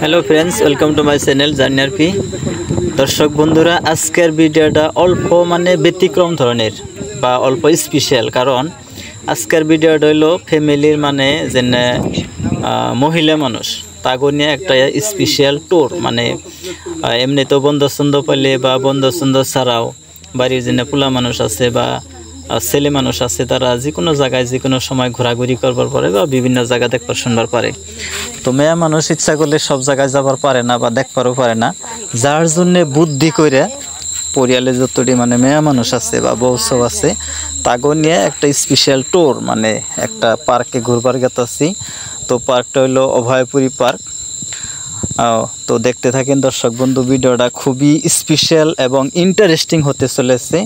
Hello friends, welcome to my channel journey RP. দর্শক বন্ধুরা, আজকের ভিডিওটা অল্প ব্যতিক্রম ধরনের বা অল্প স্পেশাল, কারণ আজকের ভিডিওটা হইলো ফ্যামিলির যেনে মহিলা মানুষ তাগো নিয়ে একটা স্পেশাল ট্যুর। এমনি তো বন্ধুবান্ধব পাইলে বা বন্ধুবান্ধব ছাড়াও বাড়ির যেনে পোলা মানুষ আছে বা ছেলে মানুষ আছে, তারা যে কোনো জায়গায় যে কোনো সময় ঘোরাঘুরি করবার পারে বা বিভিন্ন জায়গা দেখবার শুনবার পারে। তো মেয়া মানুষ ইচ্ছা করলে সব জায়গায় যাবার পারে না বা দেখবারও পারে না, যার জন্যে বুদ্ধি করে পরিয়ালে যতটি মেয়া মানুষ আছে বা বউসব আছে তাগো নিয়ে একটা স্পেশাল ট্যুর, একটা পার্কে ঘুরবার গেতাছি। তো পার্কটা হইলো অভয়পুরী পার্ক। তো দেখতে থাকেন দর্শক বন্ধু, ভিডিওটা খুবই স্পেশাল এবং ইন্টারেস্টিং হতে চলেছে।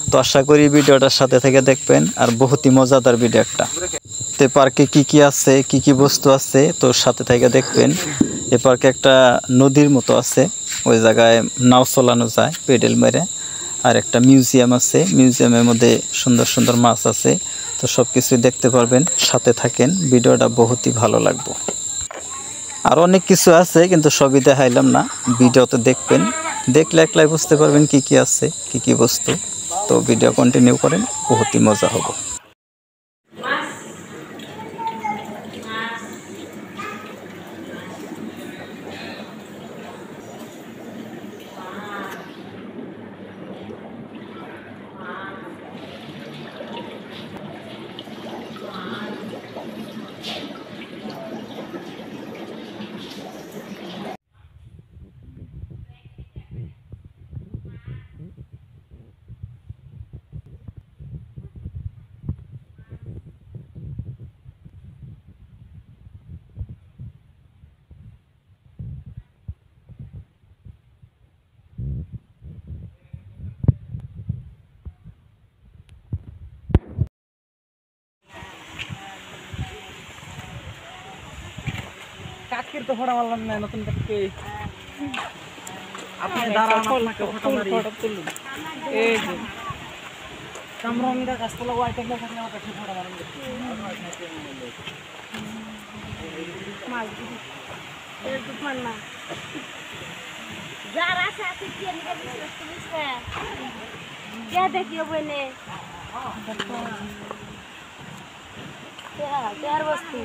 তো আশা করি ভিডিওটার সাথে থেকে দেখবেন, আর বহুতই মজাদার ভিডিও একটা। তো পার্কে কি আছে, কি বস্তু আছে, তো সাথে থেকে দেখবেন। এ পার্কে একটা নদীর মতো আছে, ওই জায়গায় নাও চালানো যায় পেডেল মেরে। আর একটা মিউজিয়াম আছে, মিউজিয়ামের মধ্যে সুন্দর সুন্দর মাছ আছে। তো সব কিছুই দেখতে পারবেন, সাথে থাকেন, ভিডিওটা বহুতই ভালো লাগবে। আর অনেক কিছু আছে, কিন্তু সবই দেখাইলাম না, ভিডিওতে দেখবেন, দেখলে একলাই বুঝতে পারবেন কি আছে, কি বস্তু। তো ভিডিও কন্টিনিউ করেন, বহুতই মজা হবে। কাকের তো ফটো মারলাম না, নতুন কাককে আপনি দাঁড়ান, আপনাকে ফটো মারি, ফটো তুলুন। এই যে কামরাঙ্গিরা গাছতলা ওয়াই টেকলা থাকলে আমাকে ফটো মারুন। মাল এর তো মান না যারা সাথে কি নিয়ে বিশেষ করে কে দেখিও বনে তেরা বস্তু